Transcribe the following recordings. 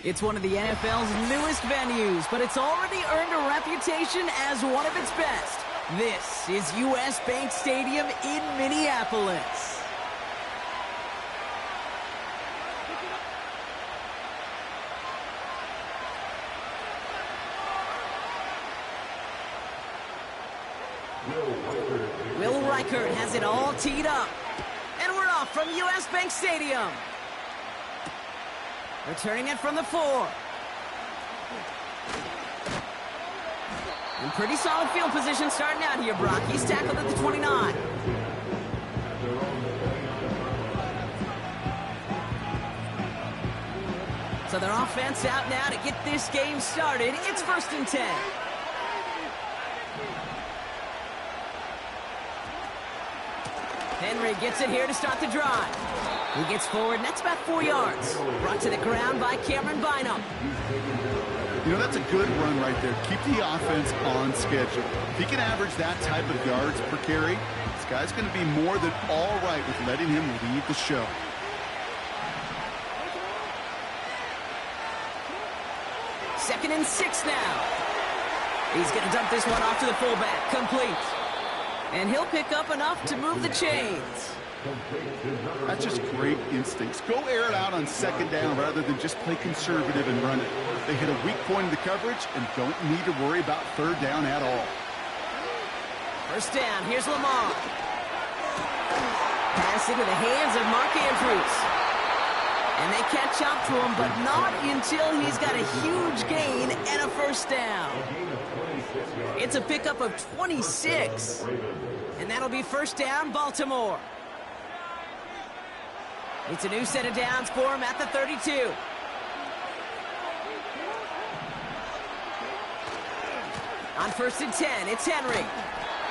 It's one of the NFL's newest venues, but it's already earned a reputation as one of its best. This is US Bank Stadium in Minneapolis. Will Reichert has it all teed up. And we're off from US Bank Stadium. Returning it from the 4. In pretty solid field position starting out here, Brock. He's tackled at the 29. So their offense out now to get this game started. It's 1st and 10. Henry gets it here to start the drive. He gets forward, and that's about 4 yards. Brought to the ground by Cameron Bynum. You know, that's a good run right there. Keep the offense on schedule. If he can average that type of yards per carry, this guy's going to be more than all right with letting him lead the show. Second and 6 now. He's going to dump this one off to the fullback. Complete. And he'll pick up enough to move the chains. That's just great instincts. Go air it out on 2nd down rather than just play conservative and run it. They hit a weak point in the coverage and don't need to worry about 3rd down at all. 1st down. Here's Lamar. Pass into the hands of Mark Andrews. And they catch up to him, but not until he's got a huge gain and a 1st down. It's a pickup of 26. And that'll be 1st down, Baltimore. It's a new set of downs for him at the 32. On 1st and 10, it's Henry.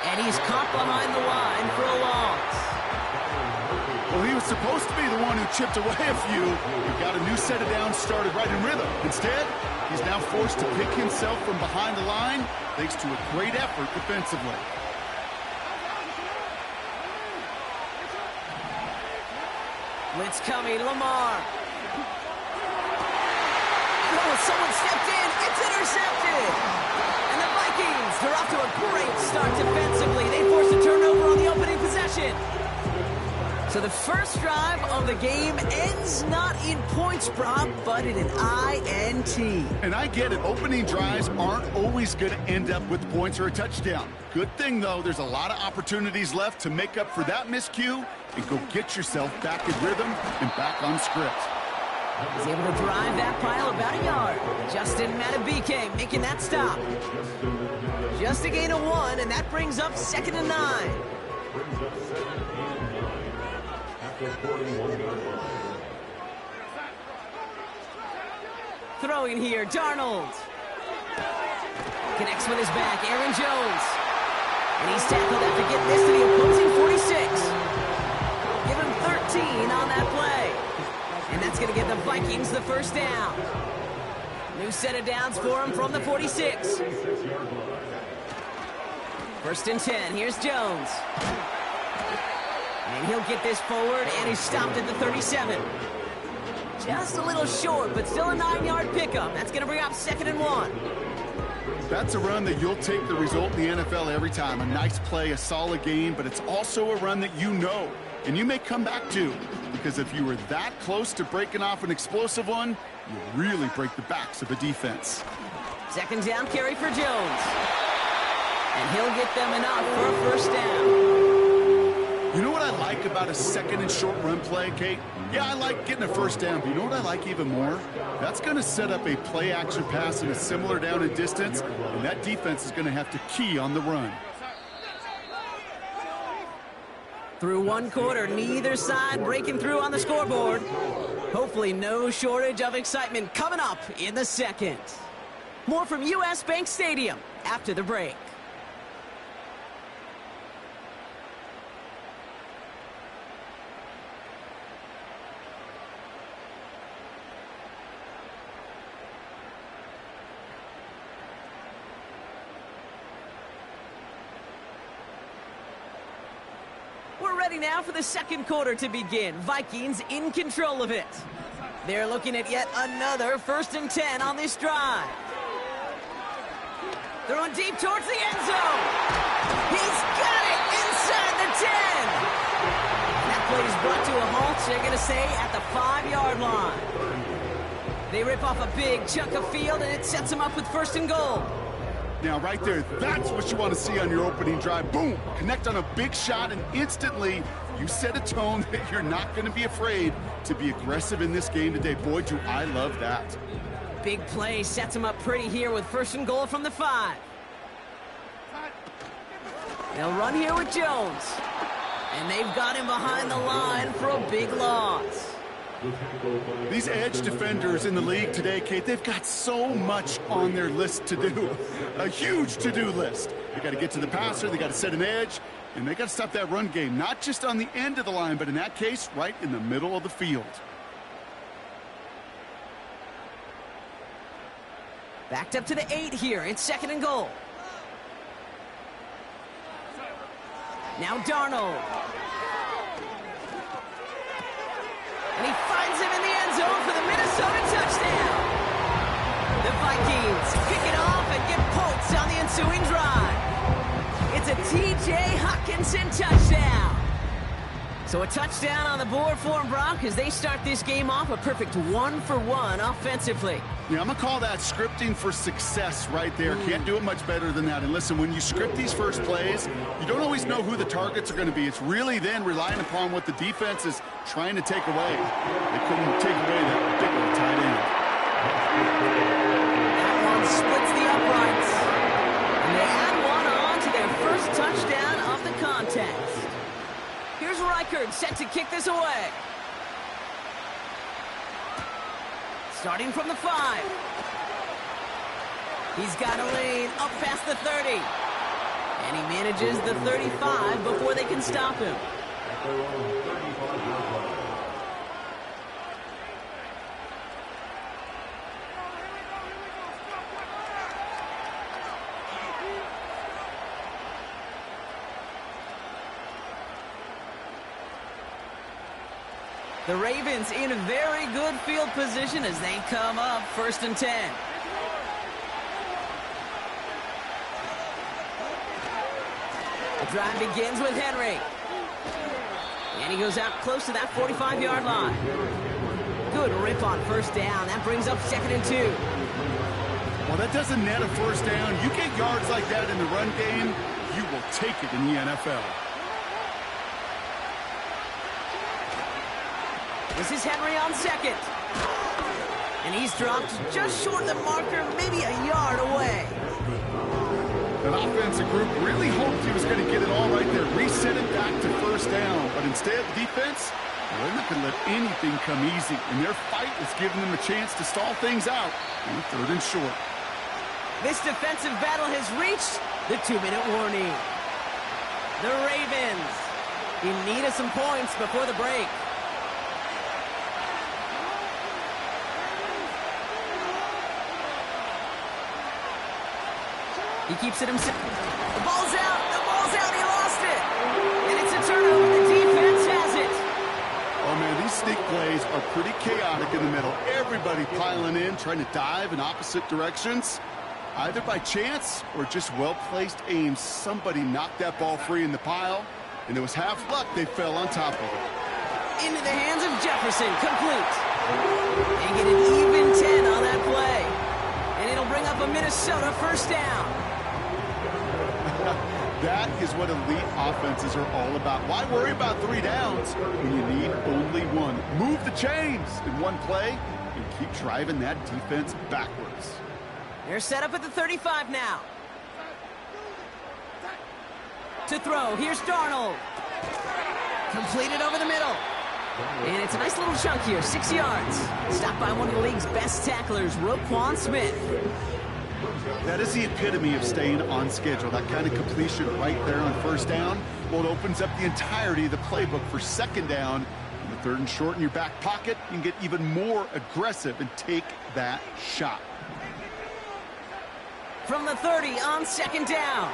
And he's caught behind the line for a loss. Well, he was supposed to be the one who chipped away a few. He got a new set of downs started right in rhythm. Instead, he's now forced to pick himself from behind the line thanks to a great effort defensively. Blitz coming, Lamar. Oh, someone stepped in. It's intercepted. And the Vikings, they're off to a great start defensively. They force a turnover on the opening possession. So the first drive of the game ends not in points, Brock, but in an INT. And I get it. Opening drives aren't always going to end up with points or a touchdown. Good thing, though, there's a lot of opportunities left to make up for that miscue and go get yourself back in rhythm and back on script. He's able to drive that pile about a yard. Justin Matabike making that stop. Just a gain of 1, and that brings up 2nd and 9. Throwing here, Darnold. Connects with his back, Aaron Jones. And he's tackled after getting this to the opposing 46. Give him 13 on that play. And that's going to give the Vikings the 1st down. New set of downs for him from the 46. 1st and 10, here's Jones. And he'll get this forward, and he's stopped at the 37. Just a little short, but still a 9-yard pickup. That's going to bring up 2nd and 1. That's a run that you'll take the result in the NFL every time. A nice play, a solid game, but it's also a run that you know, and you may come back to, because if you were that close to breaking off an explosive one, you really break the backs of a defense. 2nd down carry for Jones. And he'll get them enough for a 1st down. You know what I like about a 2nd and short run play, Kate? Yeah, I like getting a 1st down, but you know what I like even more? That's going to set up a play-action pass in a similar down and distance, and that defense is going to have to key on the run. Through 1 quarter, neither side breaking through on the scoreboard. Hopefully no shortage of excitement coming up in the 2nd. More from US Bank Stadium after the break. We're ready now for the 2nd quarter to begin. Vikings in control of it. They're looking at yet another 1st and 10 on this drive. Throwing deep towards the end zone. He's got it inside the 10. And that play is brought to a halt, they're going to say, at the 5-yard line. They rip off a big chunk of field, and it sets them up with 1st and goal. Now, right there, that's what you want to see on your opening drive. Boom! Connect on a big shot, and instantly you set a tone that you're not going to be afraid to be aggressive in this game today. Boy, do I love that. Big play sets them up pretty here with 1st and goal from the 5. They'll run here with Jones. And they've got him behind the line for a big loss. These edge defenders in the league today, Kate, they've got so much on their list to do. A huge to-do list. They got to get to the passer, they got to set an edge, and they got to stop that run game, not just on the end of the line, but in that case, right in the middle of the field. Backed up to the 8 here. It's 2nd and goal. Now Darnold. And he finds him in the end zone for the Minnesota touchdown. The Vikings pick it off and get points on the ensuing drive. It's a T.J. Hockenson touchdown. So a touchdown on the board for them, Brock, as they start this game off a perfect 1-for-1 offensively. Yeah, I'm going to call that scripting for success right there. Can't do it much better than that. And listen, when you script these first plays, you don't always know who the targets are going to be. It's really then relying upon what the defense is trying to take away. They couldn't take away that big old tight end. That one splits the uprights. And they add one on to their first touchdown of the contest. Here's Reichard set to kick this away. Starting from the 5. He's got a lane up past the 30. And he manages the 35 before they can stop him. The Ravens in very good field position as they come up 1st and 10. The drive begins with Henry. And he goes out close to that 45-yard line. Good rip on 1st down. That brings up 2nd and 2. Well, that doesn't net a 1st down. You get yards like that in the run game, you will take it in the NFL. This is Henry on 2nd. And he's dropped just short of the marker, maybe a yard away. That offensive group really hoped he was going to get it all right there, reset it back to 1st down. But instead, defense, they're not going to let anything come easy. And their fight is giving them a chance to stall things out in 3rd and short. This defensive battle has reached the 2-minute warning. The Ravens in need of some points before the break. He keeps it himself. The ball's out. The ball's out. He lost it. And it's a turnover. The defense has it. Oh, man, these sneak plays are pretty chaotic in the middle. Everybody piling in, trying to dive in opposite directions. Either by chance or just well-placed aim, somebody knocked that ball free in the pile, and it was half luck they fell on top of it. Into the hands of Jefferson. Complete. They get an even 10 on that play. And it'll bring up a Minnesota 1st down. That is what elite offenses are all about. Why worry about 3 downs when you need only 1? Move the chains in one play and keep driving that defense backwards. They're set up at the 35 now. To throw, here's Darnold. Completed over the middle. And it's a nice little chunk here, 6 yards. Stopped by one of the league's best tacklers, Roquan Smith. That is the epitome of staying on schedule. That kind of completion right there on 1st down. Well, it opens up the entirety of the playbook for 2nd down. In the 3rd and short in your back pocket, you can get even more aggressive and take that shot. From the 30 on 2nd down.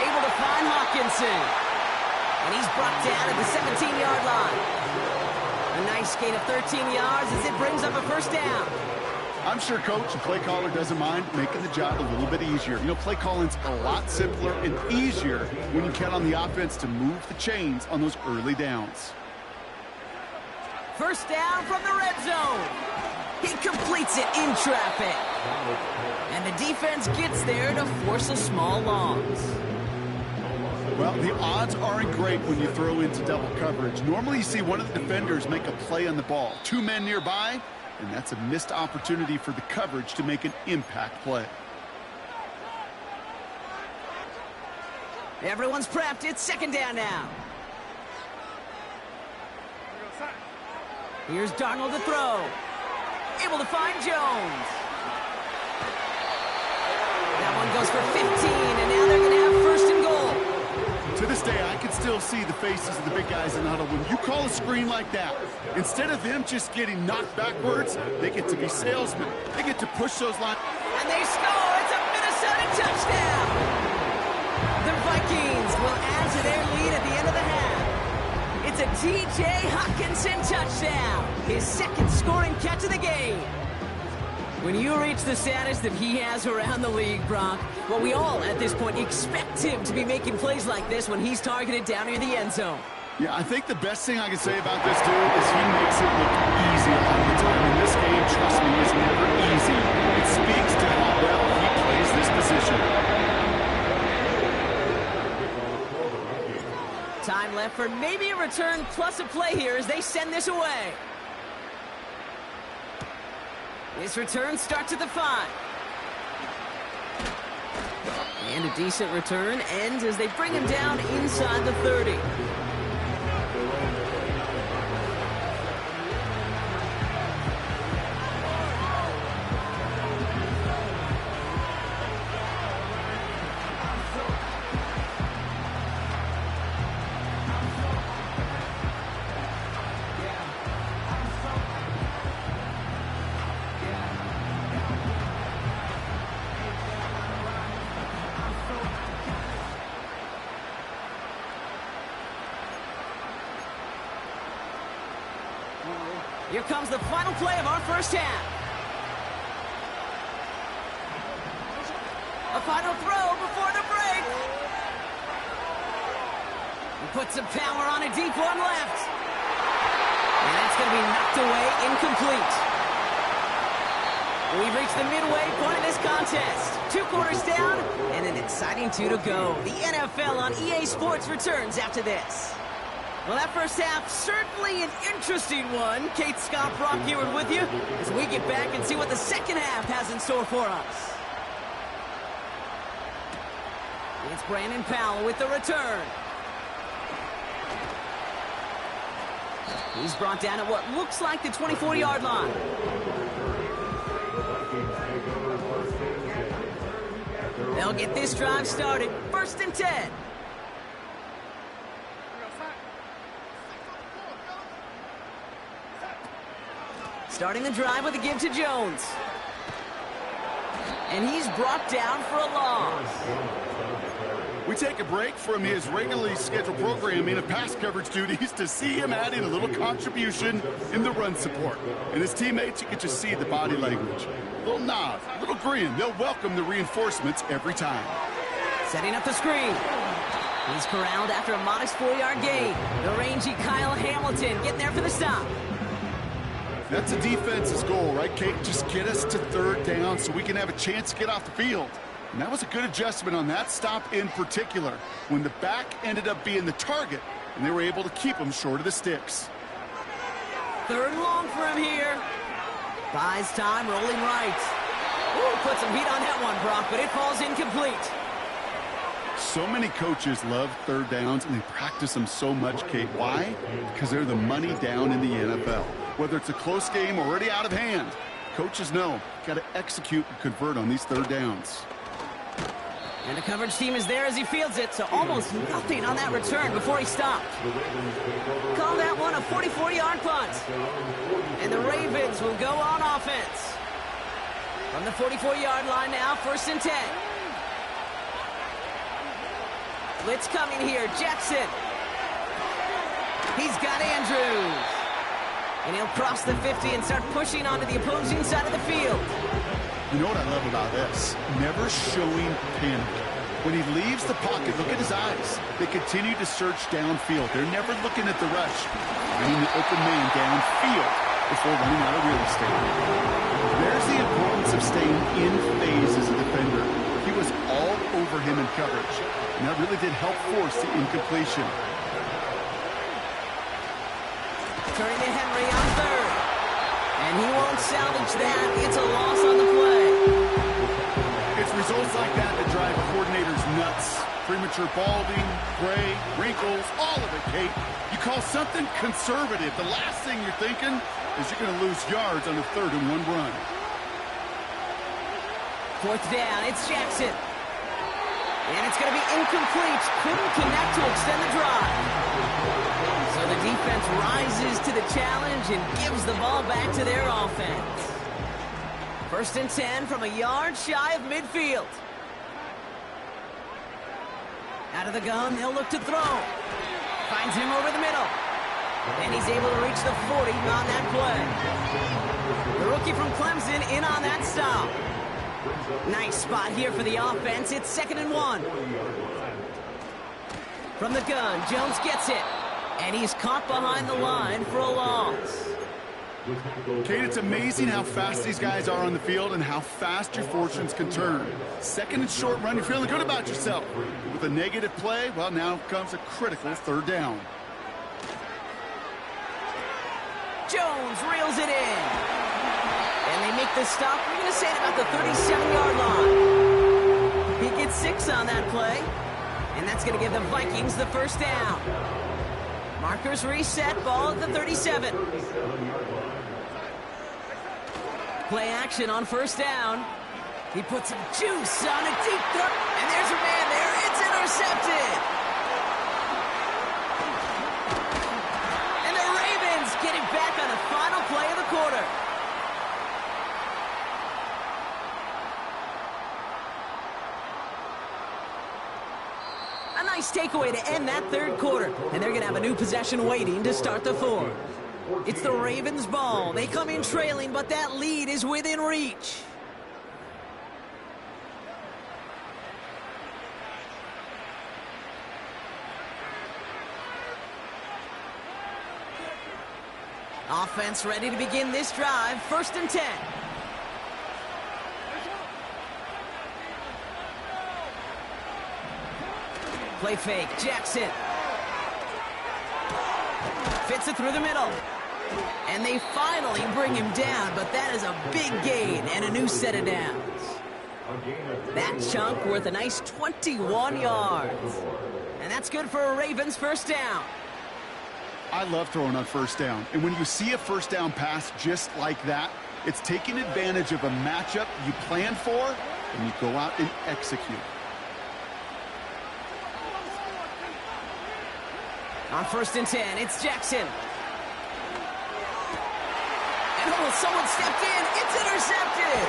Able to find Hockenson. And he's brought down at the 17-yard line. A nice gain of 13 yards as it brings up a first down. I'm sure Coach, the play caller, doesn't mind making the job a little bit easier. You know, play calling's a lot simpler and easier when you count on the offense to move the chains on those early downs. First down from the red zone. He completes it in traffic. And the defense gets there to force a small loss. Well, the odds aren't great when you throw into double coverage. Normally you see one of the defenders make a play on the ball. Two men nearby, and that's a missed opportunity for the coverage to make an impact play. Everyone's prepped. It's second down now. Here's Darnold to throw. Able to find Jones. That one goes for 15, and now they're going to have first and goal. To this day, I can still see the faces of the big guys in the huddle. When you call a screen like that, instead of them just getting knocked backwards, they get to be salesmen. They get to push those lines. And they score. It's a Minnesota touchdown. The Vikings will add to their lead at the end of the half. It's a T.J. Hockenson touchdown. His second scoring catch of the game. When you reach the status that he has around the league, Brock, well, we all at this point expect him to be making plays like this when he's targeted down near the end zone. Yeah, I think the best thing I can say about this dude is he makes it look easy a lot of the time. And this game, trust me, is never easy. It speaks to how well he plays this position. Time left for maybe a return plus a play here as they send this away. This return starts at the 5. And a decent return ends as they bring him down inside the 30. Here comes the final play of our first half. A final throw before the break. He puts some power on a deep one left. And that's going to be knocked away, incomplete. We've reached the midway point of this contest. 2 quarters down and an exciting 2 to go. The NFL on EA Sports returns after this. Well, that first half, certainly an interesting one. Kate, Scott, Brock here with you as we get back and see what the second half has in store for us. It's Brandon Powell with the return. He's brought down at what looks like the 24-yard line. They'll get this drive started. 1st and 10. Starting the drive with a give to Jones. And he's brought down for a loss. We take a break from his regularly scheduled programming of pass coverage duties to see him adding a little contribution in the run support. And his teammates, you can just see the body language. A little nod, a little grin. They'll welcome the reinforcements every time. Setting up the screen. He's corralled after a modest 4-yard gain. The rangy Kyle Hamilton getting there for the stop. That's a defense's goal, right, Kate? Just get us to 3rd down so we can have a chance to get off the field. And that was a good adjustment on that stop in particular, when the back ended up being the target, and they were able to keep him short of the sticks. 3rd and long for him here. Buys time, rolling right. Ooh, put some heat on that one, Brock, but it falls incomplete. So many coaches love 3rd downs, and they practice them so much, Kate. Why? Because they're the money down in the NFL. Whether it's a close game or already out of hand, coaches know got to execute and convert on these 3rd downs. And the coverage team is there as he fields it, so almost nothing on that return before he stopped. Call that one a 44-yard punt. And the Ravens will go on offense. From the 44-yard line now, 1st and 10. Blitz coming here, Jackson. He's got Andrews. And he'll cross the 50 and start pushing onto the opposing side of the field. You know what I love about this? Never showing panic. When he leaves the pocket, look at his eyes. They continue to search downfield. They're never looking at the rush. Finding the open man downfield before running out of real estate. There's the importance of staying in phase as a defender. He was all over him in coverage, and that really did help force the incompletion. Turning to Henry on third. And he won't salvage that. It's a loss on the play. It's results like that that drive coordinators nuts. Premature balding, gray, wrinkles, all of it, Kate. You call something conservative. The last thing you're thinking is you're going to lose yards on a 3rd and 1 run. 4th down, it's Jackson. And it's going to be incomplete. Couldn't connect to extend the drive. So the defense rises to the challenge and gives the ball back to their offense. 1st and 10 from a yard shy of midfield. Out of the gun, they'll look to throw. Finds him over the middle. And he's able to reach the 40 on that play. The rookie from Clemson in on that stop. Nice spot here for the offense. It's 2nd and 1. From the gun, Jones gets it. And he's caught behind the line for a loss. Kate, it's amazing how fast these guys are on the field and how fast your fortunes can turn. 2nd and short run, you're feeling good about yourself. With a negative play, well, now comes a critical 3rd down. Jones reels it in. And they make the stop, we're going to say, at about the 37-yard line. He gets 6 on that play. And that's going to give the Vikings the 1st down. Markers reset, ball at the 37. Play action on 1st down. He puts some juice on a deep throw, and there's your man there. It's intercepted. And the Ravens get it back on the final play of the quarter. A nice takeaway to end that 3rd quarter. And they're going to have a new possession waiting to start the 4th. It's the Ravens' ball. They come in trailing, but that lead is within reach. Offense ready to begin this drive. 1st and 10. Play fake, Jackson. Fits it through the middle. And they finally bring him down, but that is a big gain and a new set of downs. That chunk worth a nice 21 yards. And that's good for a Ravens 1st down. I love throwing on 1st down. And when you see a 1st down pass just like that, it's taking advantage of a matchup you plan for, and you go out and execute. On 1st and 10, it's Jackson. And oh, someone stepped in. It's intercepted.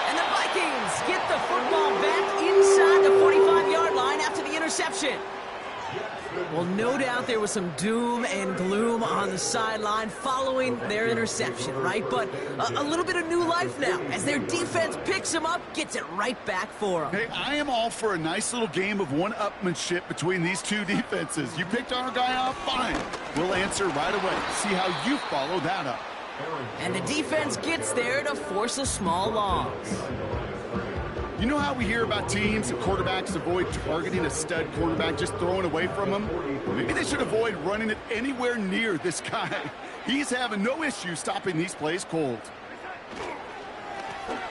And the Vikings get the football back inside the 45-yard line after the interception. Well, no doubt there was some doom and gloom on the sideline following their interception, right? But a little bit of new life now as their defense picks them up, gets it right back for them. Hey, I am all for a nice little game of one-upmanship between these two defenses. You picked our guy off, fine. We'll answer right away. See how you follow that up. And the defense gets there to force a small loss. You know how we hear about teams and quarterbacks avoid targeting a stud quarterback, just throwing away from him? Maybe they should avoid running it anywhere near this guy. He's having no issue stopping these plays cold.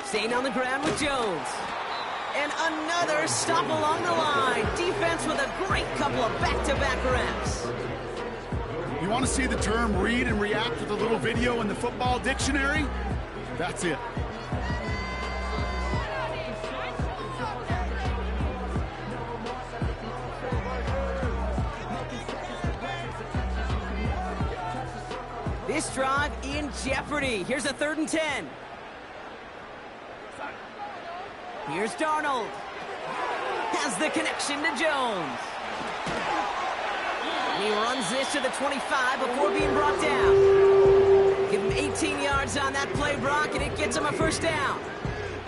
Staying on the ground with Jones. And another stop along the line. Defense with a great couple of back-to-back reps. You want to see the term read and react with a little video in the football dictionary? That's it. This drive in jeopardy. Here's a 3rd and 10. Here's Darnold. Has the connection to Jones. He runs this to the 25 before being brought down. 18 yards on that play, Brock, and it gets him a first down.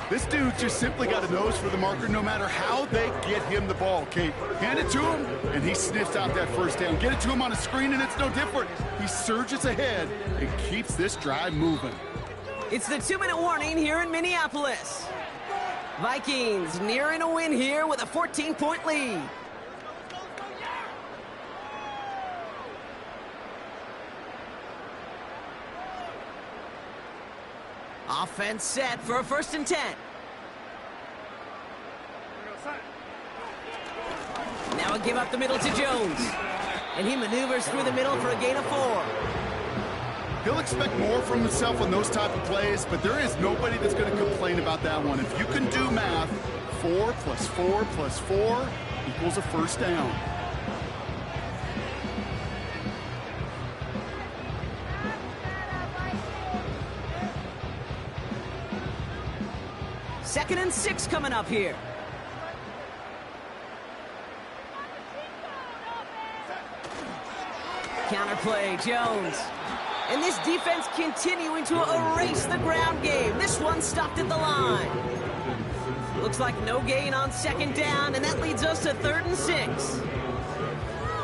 This dude just simply got a nose for the marker no matter how they get him the ball, Kate. Hand it to him, and he sniffs out that first down. Get it to him on a screen, and it's no different. He surges ahead and keeps this drive moving. It's the 2-minute warning here in Minneapolis. Vikings nearing a win here with a 14-point lead. Offense set for a 1st and 10. Now a give up the middle to Jones. And he maneuvers through the middle for a gain of 4. He'll expect more from himself on those type of plays, but there is nobody that's going to complain about that one. If you can do math, 4 plus 4 plus 4 equals a first down. Second and 6 coming up here. Counterplay, Jones. And this defense continuing to erase the ground game. This one stopped at the line. Looks like no gain on 2nd down, and that leads us to 3rd and 6.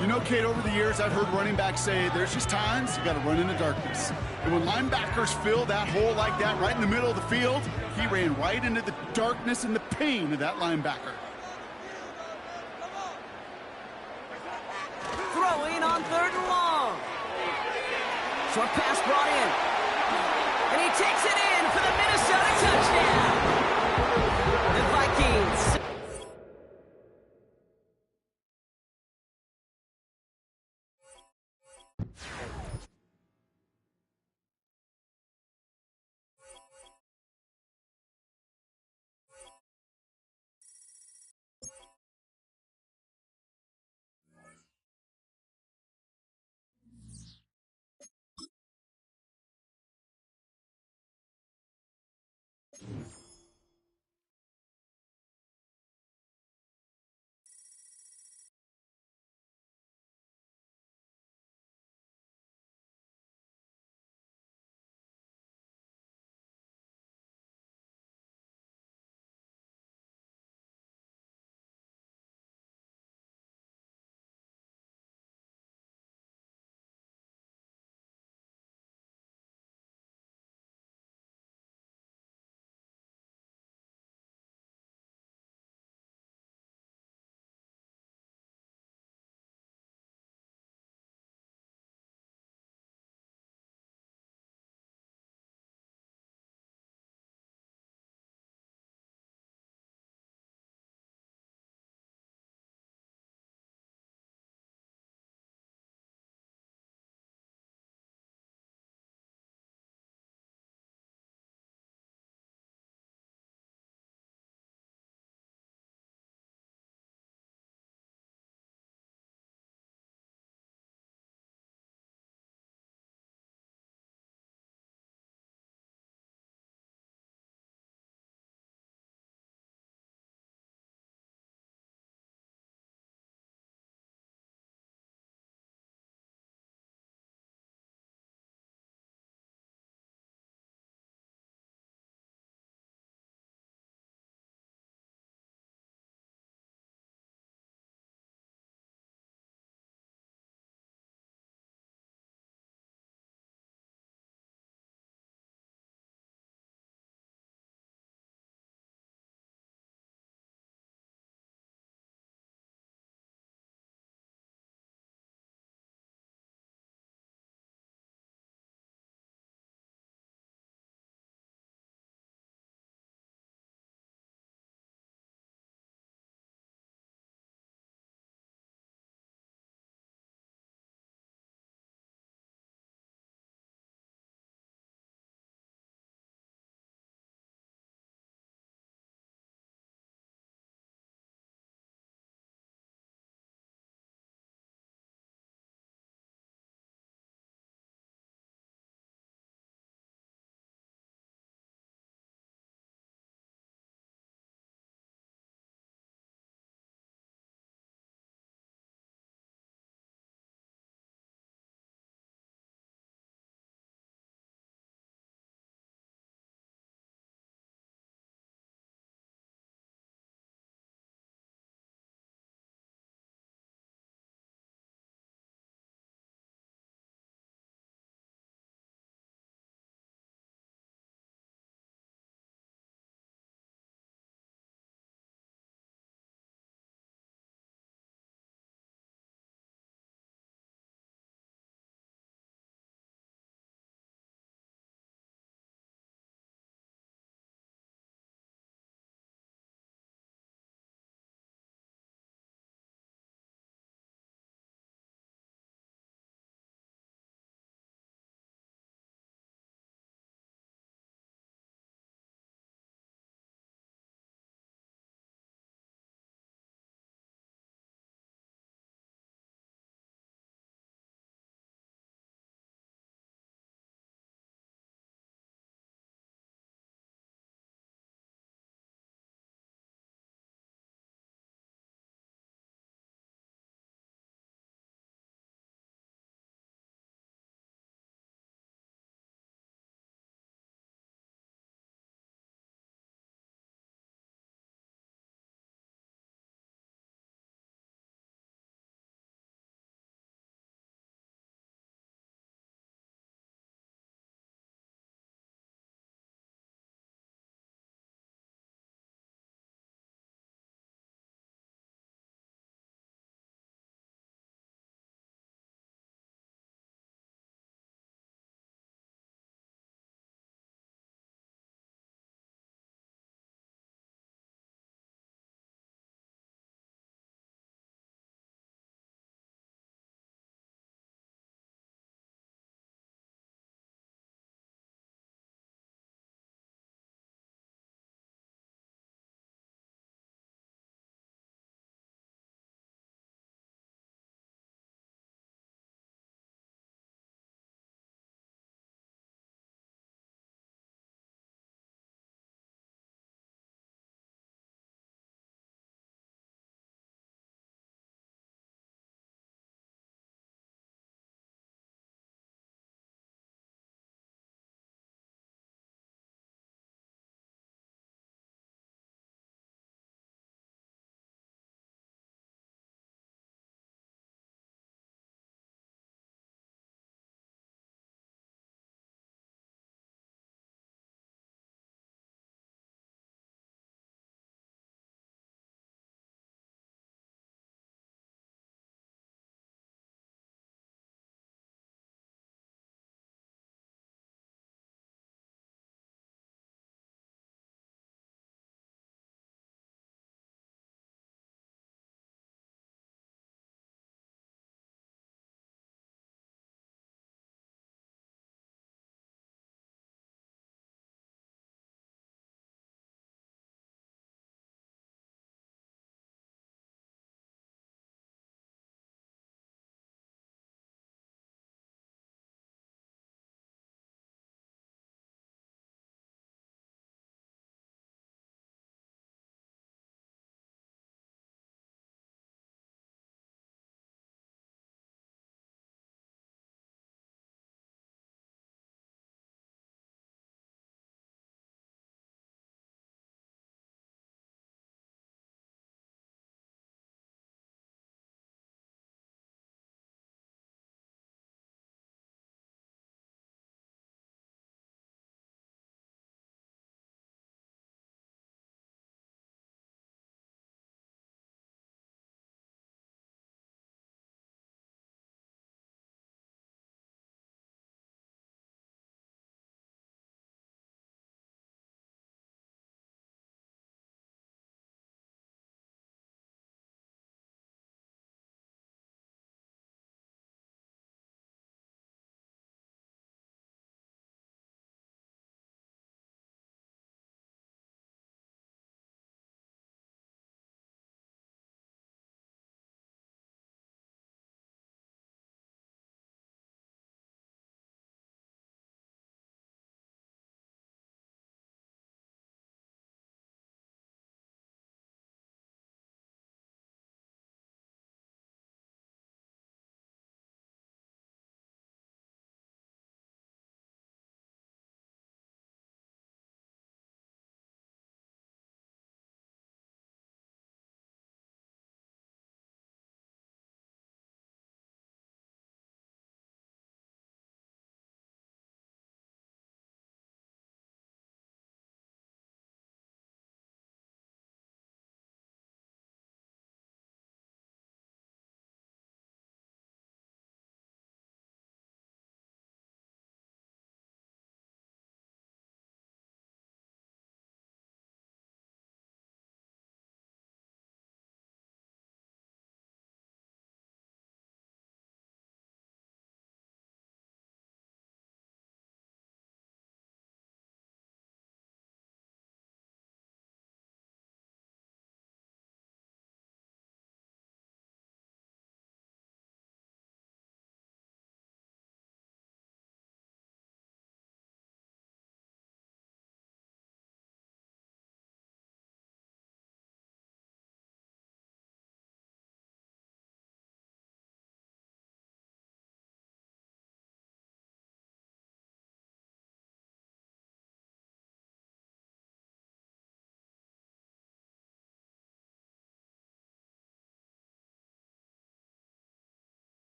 You know, Kate, over the years, I've heard running backs say there's just times you got to run in the darkness. And when linebackers fill that hole like that right in the middle of the field, he ran right into the darkness and the pain of that linebacker. Throwing on 3rd and long. Short pass brought in. And he takes it in for the Minnesota touchdown. The Vikings.